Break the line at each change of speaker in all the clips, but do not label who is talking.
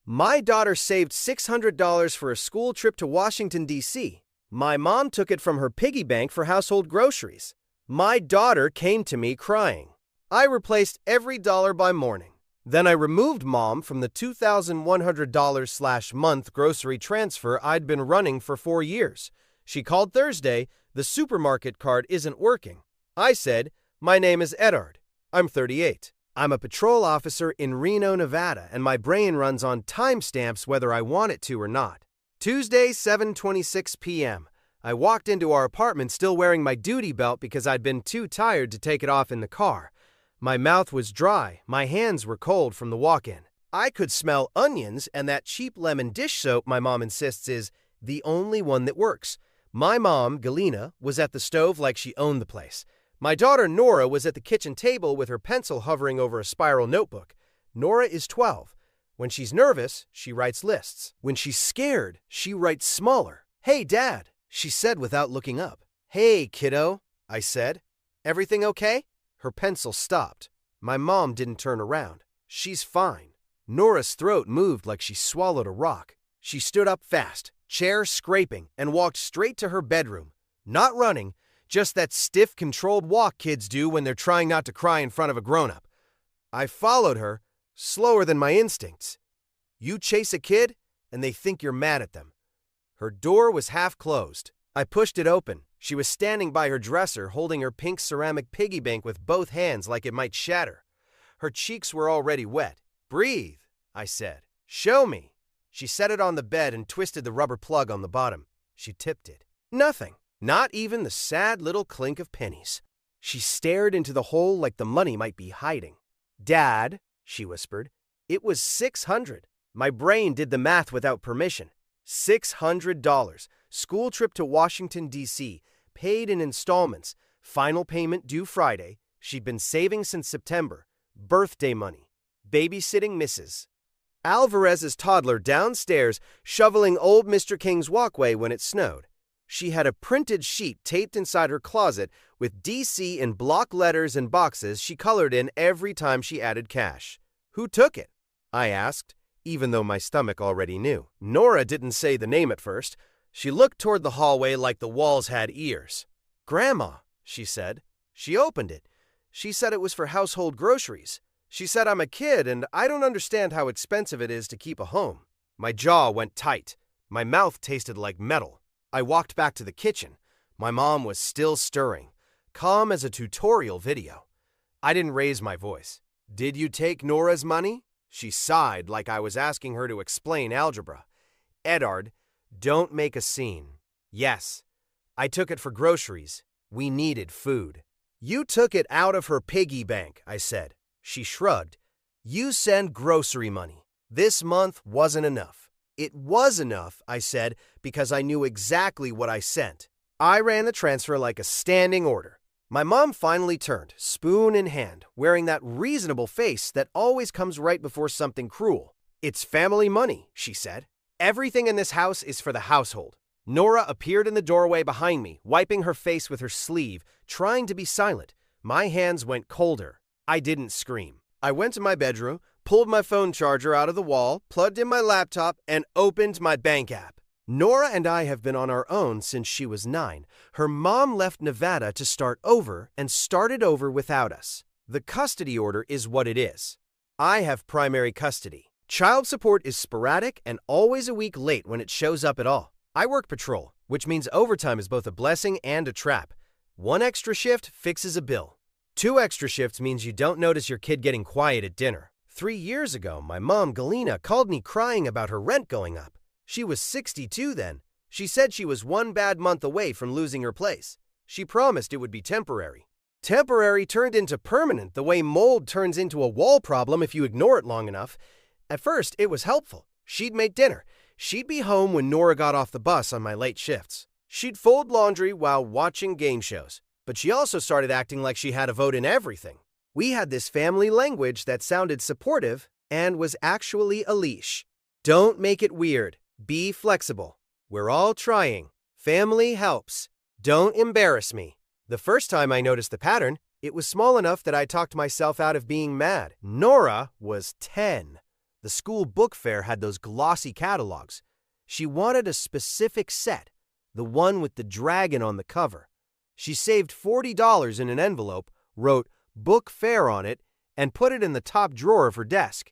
My daughter saved $600 for a school trip to Washington, D.C. My mom took it from her piggy bank for household groceries. My daughter came to me crying. I replaced every dollar by morning. Then I removed Mom from the $2,100/month grocery transfer I'd been running for 4 years. She called Thursday. The supermarket card isn't working. I said, "My name is Edard. I'm 38. I'm a patrol officer in Reno, Nevada, and my brain runs on timestamps whether I want it to or not." Tuesday, 7:26 p.m. I walked into our apartment still wearing my duty belt because I'd been too tired to take it off in the car. My mouth was dry, my hands were cold from the walk-in. I could smell onions and that cheap lemon dish soap my mom insists is the only one that works. My mom, Galina, was at the stove like she owned the place. My daughter, Nora, was at the kitchen table with her pencil hovering over a spiral notebook. Nora is 12. When she's nervous, she writes lists. When she's scared, she writes smaller. "Hey, Dad," she said without looking up. "Hey, kiddo," I said. "Everything okay?" Her pencil stopped. My mom didn't turn around. "She's fine." Nora's throat moved like she swallowed a rock. She stood up fast, chair scraping, and walked straight to her bedroom. Not running, just that stiff, controlled walk kids do when they're trying not to cry in front of a grown-up. I followed her, slower than my instincts. You chase a kid, and they think you're mad at them. Her door was half closed. I pushed it open. She was standing by her dresser, holding her pink ceramic piggy bank with both hands like it might shatter. Her cheeks were already wet. "Breathe," I said. "Show me." She set it on the bed and twisted the rubber plug on the bottom. She tipped it. Nothing. Not even the sad little clink of pennies. She stared into the hole like the money might be hiding. "Dad," she whispered, "it was $600. My brain did the math without permission. $600. School trip to Washington, D.C., paid in installments, final payment due Friday. She'd been saving since September. Birthday money. Babysitting Mrs. Alvarez's toddler downstairs shoveling old Mr. King's walkway when it snowed. She had a printed sheet taped inside her closet with DC in block letters and boxes she colored in every time she added cash. "Who took it?" I asked, even though my stomach already knew. Nora didn't say the name at first. She looked toward the hallway like the walls had ears. "Grandma," she said. She opened it. She said it was for household groceries. She said I'm a kid and I don't understand how expensive it is to keep a home. My jaw went tight. My mouth tasted like metal. I walked back to the kitchen. My mom was still stirring, calm as a tutorial video. I didn't raise my voice. "Did you take Nora's money?" She sighed like I was asking her to explain algebra. "Edard, don't make a scene." "Yes. I took it for groceries. We needed food." "You took it out of her piggy bank," I said. She shrugged. "You send grocery money. This month wasn't enough." "It was enough," I said, because I knew exactly what I sent. I ran the transfer like a standing order. My mom finally turned, spoon in hand, wearing that reasonable face that always comes right before something cruel. "It's family money," she said. "Everything in this house is for the household." Nora appeared in the doorway behind me, wiping her face with her sleeve, trying to be silent. My hands went colder. I didn't scream. I went to my bedroom, pulled my phone charger out of the wall, plugged in my laptop, and opened my bank app. Nora and I have been on our own since she was 9. Her mom left Nevada to start over and started over without us. The custody order is what it is. I have primary custody. Child support is sporadic and always a week late when it shows up at all. I work patrol, which means overtime is both a blessing and a trap. 1 extra shift fixes a bill. 2 extra shifts means you don't notice your kid getting quiet at dinner. 3 years ago, my mom, Galina, called me crying about her rent going up. She was 62 then. She said she was 1 bad month away from losing her place. She promised it would be temporary. Temporary turned into permanent the way mold turns into a wall problem if you ignore it long enough. At first, it was helpful. She'd make dinner. She'd be home when Nora got off the bus on my late shifts. She'd fold laundry while watching game shows. But she also started acting like she had a vote in everything. We had this family language that sounded supportive and was actually a leash. Don't make it weird. Be flexible. We're all trying. Family helps. Don't embarrass me. The first time I noticed the pattern, it was small enough that I talked myself out of being mad. Nora was 10. The school book fair had those glossy catalogs. She wanted a specific set, the one with the dragon on the cover. She saved $40 in an envelope, wrote "Book Fair" on it, and put it in the top drawer of her desk.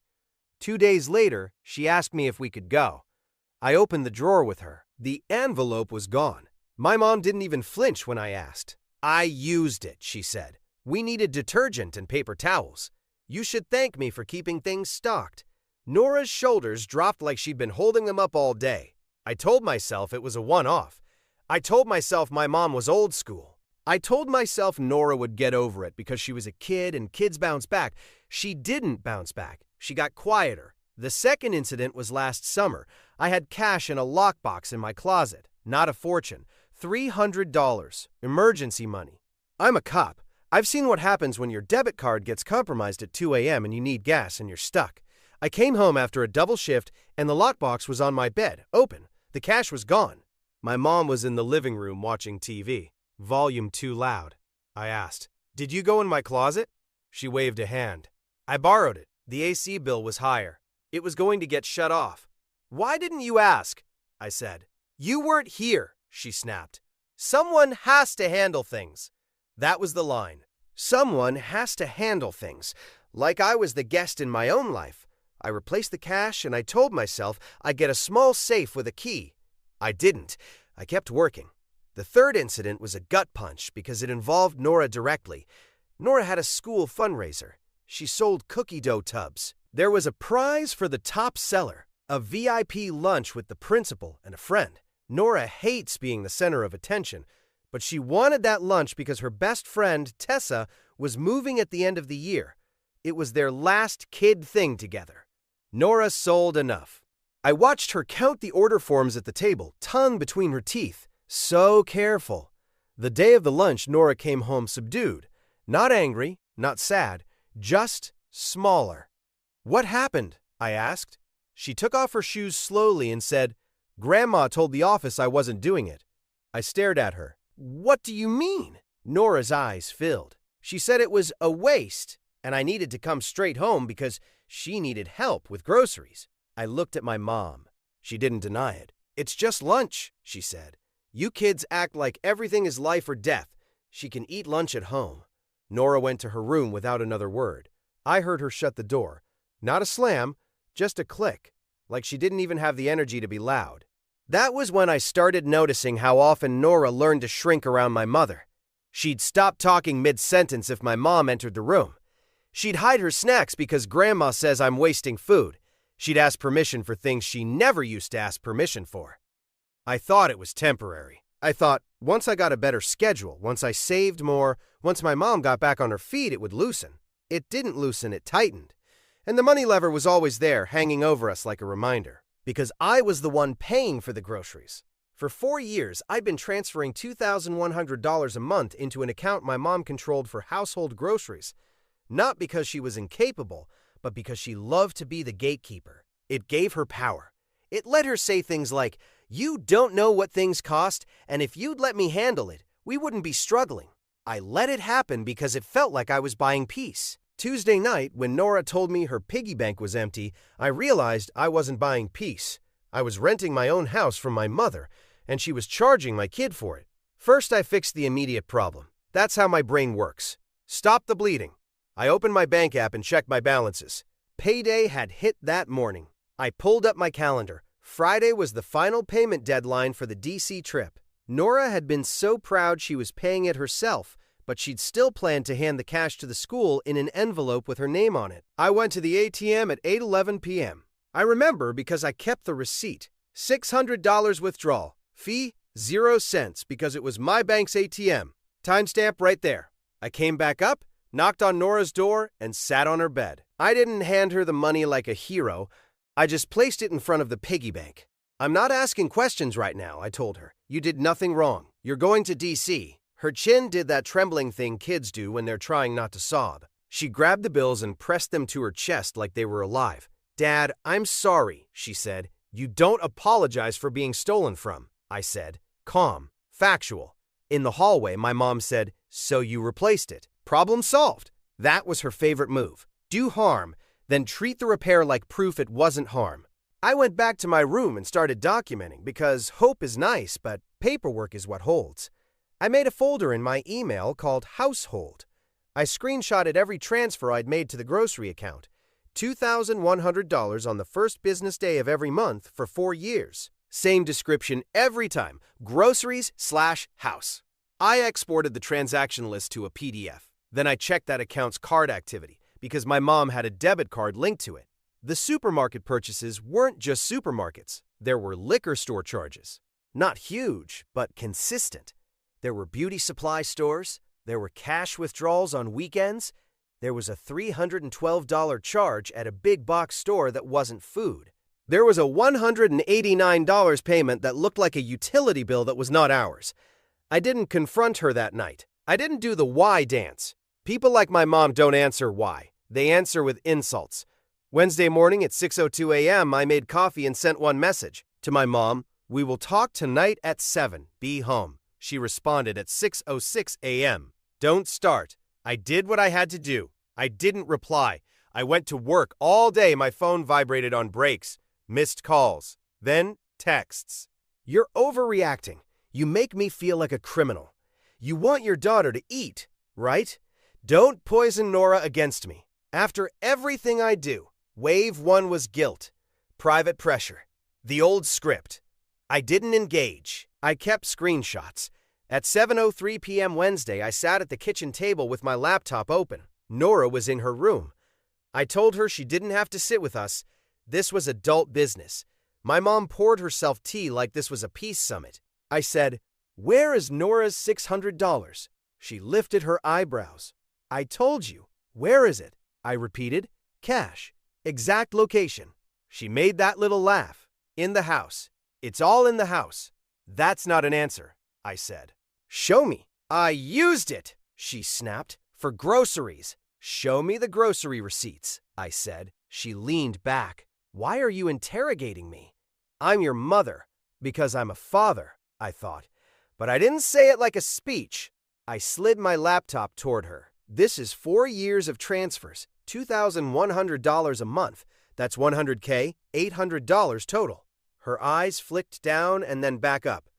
2 days later, she asked me if we could go. I opened the drawer with her. The envelope was gone. My mom didn't even flinch when I asked. "I used it," she said. "We needed detergent and paper towels. You should thank me for keeping things stocked." Nora's shoulders dropped like she'd been holding them up all day. I told myself it was a one-off. I told myself my mom was old school. I told myself Nora would get over it because she was a kid and kids bounce back. She didn't bounce back. She got quieter. The second incident was last summer. I had cash in a lockbox in my closet. Not a fortune. $300. Emergency money. I'm a cop. I've seen what happens when your debit card gets compromised at 2 a.m. and you need gas and you're stuck. I came home after a double shift and the lockbox was on my bed, open. The cash was gone. My mom was in the living room watching TV. Volume too loud. I asked, "Did you go in my closet?" She waved a hand. "I borrowed it. The AC bill was higher. It was going to get shut off." "Why didn't you ask?" I said. "You weren't here," she snapped. "Someone has to handle things." That was the line. Someone has to handle things. Like I was the guest in my own life. I replaced the cash and I told myself I'd get a small safe with a key. I didn't. I kept working. The third incident was a gut punch because it involved Nora directly. Nora had a school fundraiser. She sold cookie dough tubs. There was a prize for the top seller, a VIP lunch with the principal and a friend. Nora hates being the center of attention, but she wanted that lunch because her best friend, Tessa, was moving at the end of the year. It was their last kid thing together. Nora sold enough. I watched her count the order forms at the table, tongue between her teeth. So careful. The day of the lunch, Nora came home subdued. Not angry, not sad, just smaller. "What happened?" I asked. She took off her shoes slowly and said, "Grandma told the office I wasn't doing it." I stared at her. "What do you mean?" Nora's eyes filled. She said it was a waste, and I needed to come straight home because she needed help with groceries. I looked at my mom. She didn't deny it. "It's just lunch," she said. "You kids act like everything is life or death. She can eat lunch at home." Nora went to her room without another word. I heard her shut the door. Not a slam, just a click, like she didn't even have the energy to be loud. That was when I started noticing how often Nora learned to shrink around my mother. She'd stop talking mid-sentence if my mom entered the room. She'd hide her snacks because Grandma says I'm wasting food. She'd ask permission for things she never used to ask permission for. I thought it was temporary. I thought, once I got a better schedule, once I saved more, once my mom got back on her feet, it would loosen. It didn't loosen, it tightened. And the money lever was always there, hanging over us like a reminder. Because I was the one paying for the groceries. For 4 years, I'd been transferring $2,100 a month into an account my mom controlled for household groceries. Not because she was incapable, but because she loved to be the gatekeeper. It gave her power. It let her say things like, "You don't know what things cost, and if you'd let me handle it, we wouldn't be struggling." I let it happen because it felt like I was buying peace. Tuesday night, when Nora told me her piggy bank was empty, I realized I wasn't buying peace. I was renting my own house from my mother, and she was charging my kid for it. First, I fixed the immediate problem. That's how my brain works. Stop the bleeding. I opened my bank app and checked my balances. Payday had hit that morning. I pulled up my calendar. Friday was the final payment deadline for the DC trip. Nora had been so proud she was paying it herself, but she'd still planned to hand the cash to the school in an envelope with her name on it. I went to the ATM at 8:11 p.m. I remember because I kept the receipt. $600 withdrawal. Fee, 0 cents because it was my bank's ATM. Timestamp right there. I came back up, knocked on Nora's door, and sat on her bed. I didn't hand her the money like a hero. I just placed it in front of the piggy bank. "I'm not asking questions right now," I told her. "You did nothing wrong. You're going to DC. Her chin did that trembling thing kids do when they're trying not to sob. She grabbed the bills and pressed them to her chest like they were alive. "Dad, I'm sorry," she said. "You don't apologize for being stolen from," I said. Calm, factual. In the hallway, my mom said, "So you replaced it. Problem solved." That was her favorite move. Do harm, then treat the repair like proof it wasn't harm. I went back to my room and started documenting because hope is nice, but paperwork is what holds. I made a folder in my email called Household. I screenshotted every transfer I'd made to the grocery account. $2,100 on the first business day of every month for 4 years. Same description every time, groceries/house. I exported the transaction list to a PDF. Then I checked that account's card activity because my mom had a debit card linked to it. The supermarket purchases weren't just supermarkets. There were liquor store charges. Not huge, but consistent. There were beauty supply stores. There were cash withdrawals on weekends. There was a $312 charge at a big box store that wasn't food. There was a $189 payment that looked like a utility bill that was not ours. I didn't confront her that night. I didn't do the why dance. People like my mom don't answer why. They answer with insults. Wednesday morning at 6:02 a.m., I made coffee and sent one message. To my mom, "We will talk tonight at 7. Be home." She responded at 6:06 a.m. "Don't start." I did what I had to do. I didn't reply. I went to work all day. My phone vibrated on breaks. Missed calls. Then texts. "You're overreacting. You make me feel like a criminal. You want your daughter to eat, right? Don't poison Nora against me. After everything I do, wave one was guilt. Private pressure. The old script. I didn't engage. I kept screenshots. At 7:03 p.m. Wednesday, I sat at the kitchen table with my laptop open. Nora was in her room. I told her she didn't have to sit with us. This was adult business. My mom poured herself tea like this was a peace summit. I said, "Where is Nora's $600? She lifted her eyebrows. "I told you. Where is it?" I repeated. "Cash. Exact location." She made that little laugh. "In the house. It's all in the house." "That's not an answer," I said. "Show me." "I used it," she snapped, "for groceries." "Show me the grocery receipts," I said. She leaned back. "Why are you interrogating me?" "I'm your mother." "Because I'm a father," I thought. But I didn't say it like a speech. I slid my laptop toward her. "This is 4 years of transfers, $2,100 a month. That's $100K, $800 total." Her eyes flicked down and then back up.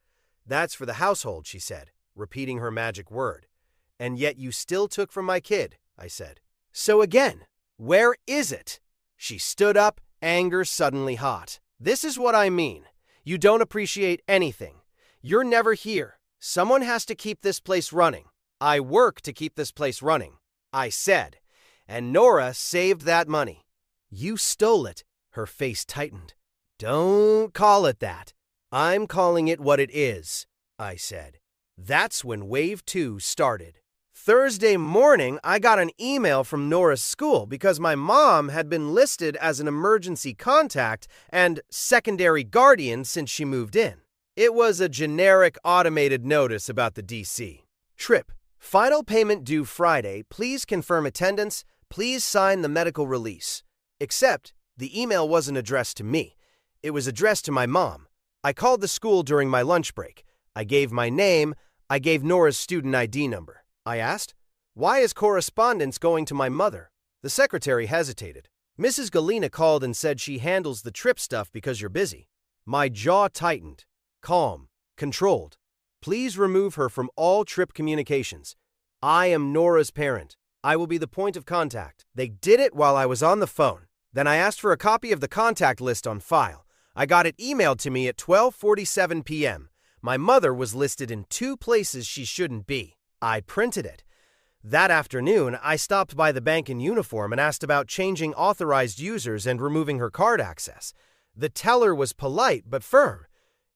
"That's for the household," she said, repeating her magic word. "And yet you still took from my kid," I said. "So again, where is it?" She stood up, anger suddenly hot. "This is what I mean. You don't appreciate anything. You're never here. Someone has to keep this place running. I work to keep this place running," I said. "And Nora saved that money." "You stole it." Her face tightened. "Don't call it that. I'm calling it what it is," I said. That's when Wave 2 started. Thursday morning, I got an email from Nora's school because my mom had been listed as an emergency contact and secondary guardian since she moved in. It was a generic automated notice about the DC. Trip. Final payment due Friday. Please confirm attendance. Please sign the medical release. Except the email wasn't addressed to me. It was addressed to my mom. I called the school during my lunch break. I gave my name. I gave Nora's student ID number. I asked, "Why is correspondence going to my mother?" The secretary hesitated. "Mrs. Galena called and said she handles the trip stuff because you're busy." My jaw tightened. Calm. Controlled. "Please remove her from all trip communications. I am Nora's parent. I will be the point of contact." They did it while I was on the phone. Then I asked for a copy of the contact list on file. I got it emailed to me at 12:47 p.m. My mother was listed in 2 places she shouldn't be. I printed it. That afternoon, I stopped by the bank in uniform and asked about changing authorized users and removing her card access. The teller was polite but firm.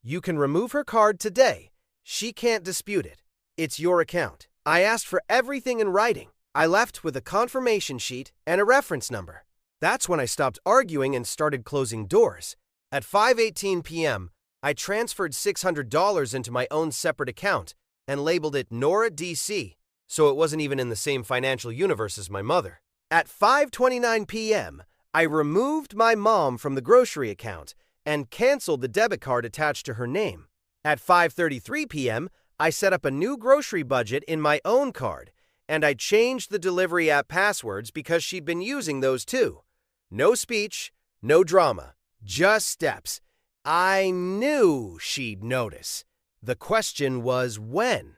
"You can remove her card today. She can't dispute it. It's your account." I asked for everything in writing. I left with a confirmation sheet and a reference number. That's when I stopped arguing and started closing doors. At 5:18 p.m., I transferred $600 into my own separate account and labeled it Nora DC, so it wasn't even in the same financial universe as my mother. At 5:29 p.m., I removed my mom from the grocery account and canceled the debit card attached to her name. At 5:33 p.m., I set up a new grocery budget in my own card, and I changed the delivery app passwords because she'd been using those too. No speech, no drama, just steps. I knew she'd notice. The question was when.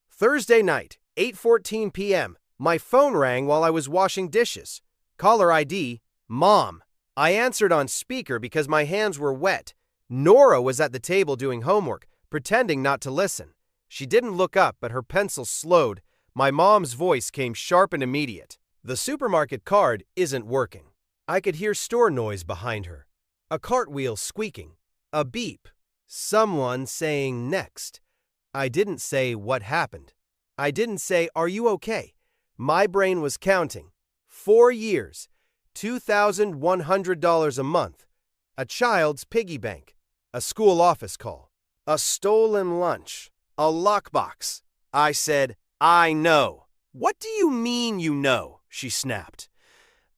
Thursday night, 8:14 p.m. My phone rang while I was washing dishes. Caller ID, Mom. I answered on speaker because my hands were wet. Nora was at the table doing homework, pretending not to listen. She didn't look up, but her pencil slowed. My mom's voice came sharp and immediate. The supermarket card isn't working. I could hear store noise behind her. A cartwheel squeaking. A beep. Someone saying next. I didn't say what happened. I didn't say, are you okay? My brain was counting. 4 years. $2,100 a month. A child's piggy bank. A school office call. A stolen lunch. A lockbox. I said, I know. What do you mean you know? She snapped.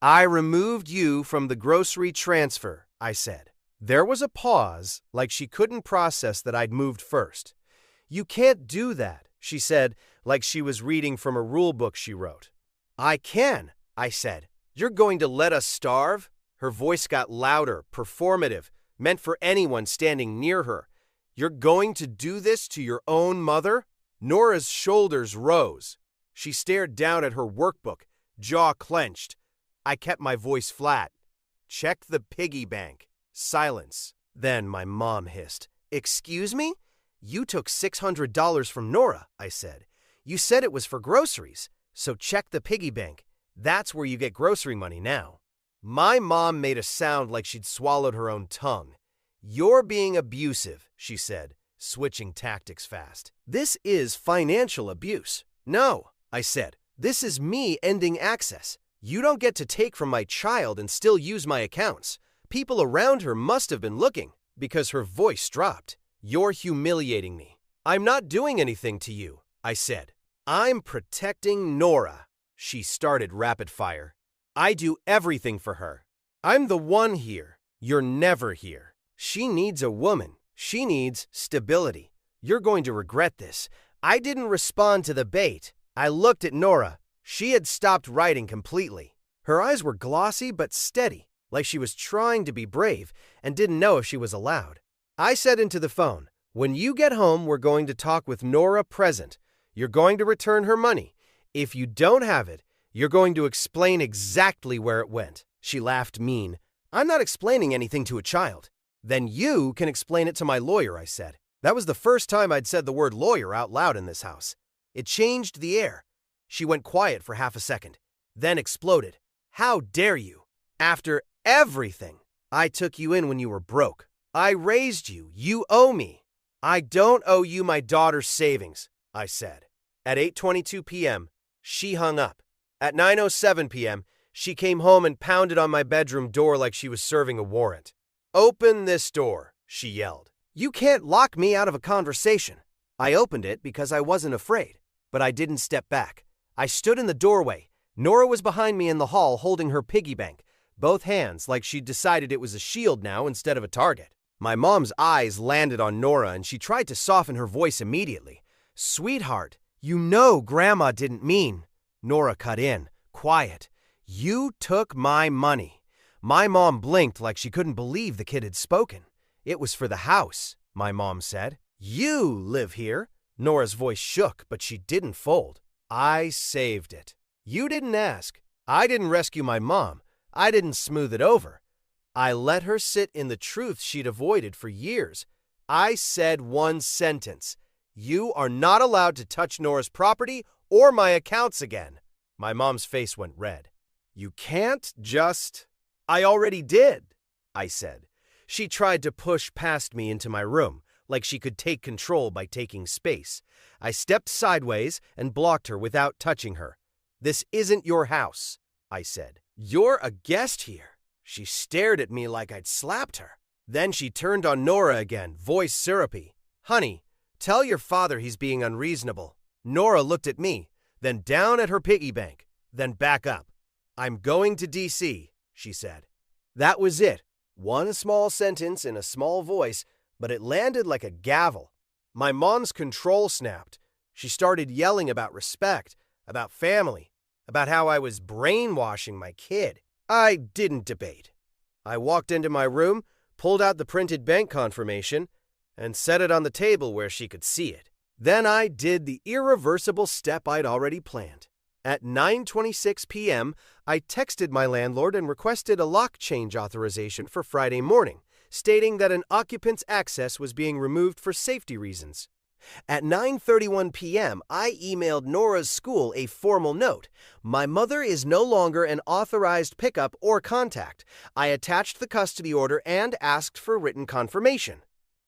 I removed you from the grocery transfer, I said. There was a pause, like she couldn't process that I'd moved first. You can't do that, she said, like she was reading from a rule book she wrote. I can, I said. You're going to let us starve? Her voice got louder, performative, meant for anyone standing near her. You're going to do this to your own mother? Nora's shoulders rose. She stared down at her workbook, jaw clenched. I kept my voice flat. Check the piggy bank. Silence. Then my mom hissed. Excuse me? You took $600 from Nora, I said. You said it was for groceries, so check the piggy bank. That's where you get grocery money now. My mom made a sound like she'd swallowed her own tongue. You're being abusive, she said, switching tactics fast. This is financial abuse. No, I said. This is me ending access. You don't get to take from my child and still use my accounts. People around her must have been looking, because her voice dropped. You're humiliating me. I'm not doing anything to you, I said. I'm protecting Nora. She started rapid fire. I do everything for her. I'm the one here. You're never here. She needs a woman. She needs stability. You're going to regret this. I didn't respond to the bait. I looked at Nora. She had stopped writing completely. Her eyes were glossy but steady, like she was trying to be brave and didn't know if she was allowed. I said into the phone, when you get home, we're going to talk with Nora present. You're going to return her money. If you don't have it, you're going to explain exactly where it went. She laughed mean. I'm not explaining anything to a child. Then you can explain it to my lawyer, I said. That was the first time I'd said the word lawyer out loud in this house. It changed the air. She went quiet for half a second, then exploded. How dare you? After everything, I took you in when you were broke. I raised you. You owe me. I don't owe you my daughter's savings, I said. At 8:22 p.m., she hung up. At 9:07 p.m., she came home and pounded on my bedroom door like she was serving a warrant. Open this door, she yelled. You can't lock me out of a conversation. I opened it because I wasn't afraid, but I didn't step back. I stood in the doorway. Nora was behind me in the hall holding her piggy bank, both hands like she'd decided it was a shield now instead of a target. My mom's eyes landed on Nora and she tried to soften her voice immediately. Sweetheart, you know Grandma didn't mean. Nora cut in, quiet. You took my money. My mom blinked like she couldn't believe the kid had spoken. It was for the house, my mom said. You live here. Nora's voice shook, but she didn't fold. I saved it. You didn't ask. I didn't rescue my mom. I didn't smooth it over. I let her sit in the truth she'd avoided for years. I said one sentence. You are not allowed to touch Nora's property or my accounts again. My mom's face went red. You can't just... I already did, I said. She tried to push past me into my room, like she could take control by taking space. I stepped sideways and blocked her without touching her. This isn't your house, I said. You're a guest here. She stared at me like I'd slapped her. Then she turned on Nora again, voice syrupy. Honey, tell your father he's being unreasonable. Nora looked at me, then down at her piggy bank, then back up. I'm going to D.C., she said. That was it. One small sentence in a small voice, but it landed like a gavel. My mom's control snapped. She started yelling about respect, about family, about how I was brainwashing my kid. I didn't debate. I walked into my room, pulled out the printed bank confirmation, and set it on the table where she could see it. Then I did the irreversible step I'd already planned. At 9:26 p.m., I texted my landlord and requested a lock change authorization for Friday morning, stating that an occupant's access was being removed for safety reasons. At 9:31 p.m., I emailed Nora's school a formal note. My mother is no longer an authorized pickup or contact. I attached the custody order and asked for written confirmation.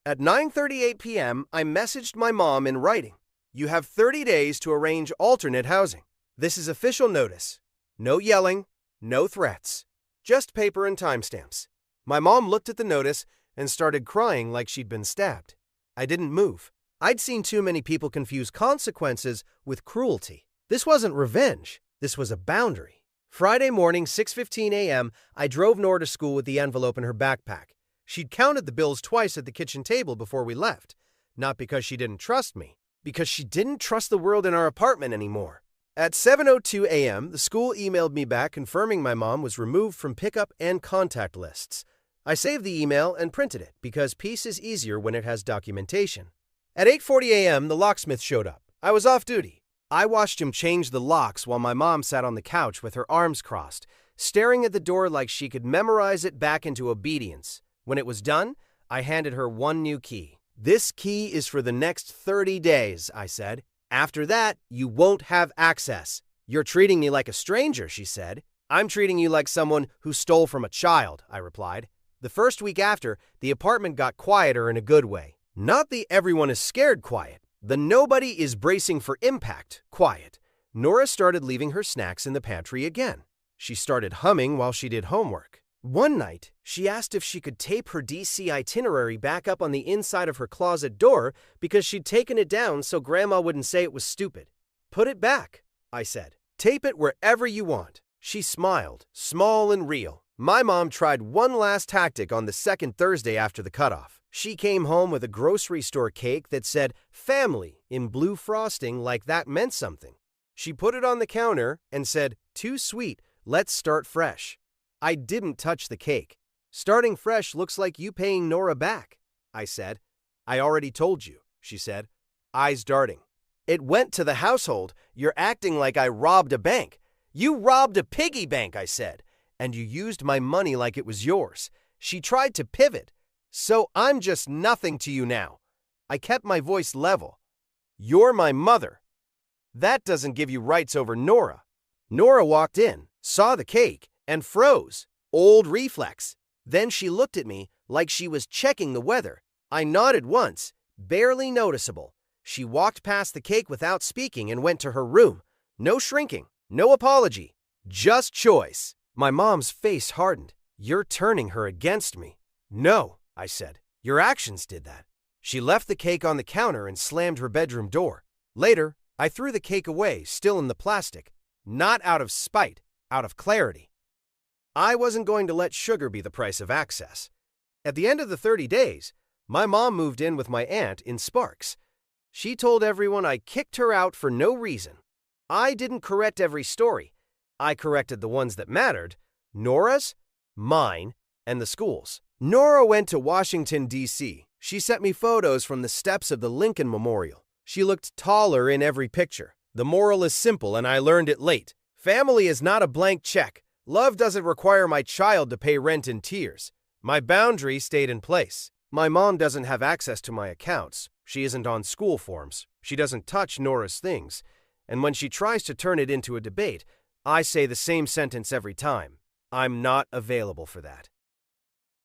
At 9:38 p.m., I messaged my mom in writing. You have 30 days to arrange alternate housing. This is official notice. No yelling, no threats. Just paper and timestamps. My mom looked at the notice and started crying like she'd been stabbed. I didn't move. I'd seen too many people confuse consequences with cruelty. This wasn't revenge. This was a boundary. Friday morning, 6:15 a.m., I drove Nora to school with the envelope in her backpack. She'd counted the bills twice at the kitchen table before we left. Not because she didn't trust me, because she didn't trust the world in our apartment anymore. At 7:02 a.m., the school emailed me back confirming my mom was removed from pickup and contact lists. I saved the email and printed it because peace is easier when it has documentation. At 8:40 a.m., the locksmith showed up. I was off duty. I watched him change the locks while my mom sat on the couch with her arms crossed, staring at the door like she could memorize it back into obedience. When it was done, I handed her one new key. This key is for the next 30 days, I said. After that, you won't have access. You're treating me like a stranger, she said. I'm treating you like someone who stole from a child, I replied. The first week after, the apartment got quieter in a good way. Not the everyone is scared quiet. The nobody is bracing for impact quiet. Nora started leaving her snacks in the pantry again. She started humming while she did homework. One night, she asked if she could tape her DC itinerary back up on the inside of her closet door because she'd taken it down so Grandma wouldn't say it was stupid. Put it back, I said. Tape it wherever you want. She smiled, small and real. My mom tried one last tactic on the second Thursday after the cutoff. She came home with a grocery store cake that said family in blue frosting like that meant something. She put it on the counter and said, too sweet, let's start fresh. I didn't touch the cake. Starting fresh looks like you paying Nora back, I said. I already told you, she said, eyes darting. It went to the household. You're acting like I robbed a bank. You robbed a piggy bank, I said, and you used my money like it was yours. She tried to pivot. So I'm just nothing to you now. I kept my voice level. You're my mother. That doesn't give you rights over Nora. Nora walked in, saw the cake, and froze. Old reflex. Then she looked at me like she was checking the weather. I nodded once, barely noticeable. She walked past the cake without speaking and went to her room. No shrinking, no apology, just choice. My mom's face hardened. You're turning her against me. No, I said. Your actions did that. She left the cake on the counter and slammed her bedroom door. Later, I threw the cake away, still in the plastic. Not out of spite, out of clarity. I wasn't going to let sugar be the price of access. At the end of the 30 days, my mom moved in with my aunt in Sparks. She told everyone I kicked her out for no reason. I didn't correct every story. I corrected the ones that mattered, Nora's, mine, and the school's. Nora went to Washington, D.C. She sent me photos from the steps of the Lincoln Memorial. She looked taller in every picture. The moral is simple, and I learned it late. Family is not a blank check. Love doesn't require my child to pay rent in tears. My boundary stayed in place. My mom doesn't have access to my accounts. She isn't on school forms. She doesn't touch Nora's things. And when she tries to turn it into a debate, I say the same sentence every time. I'm not available for that.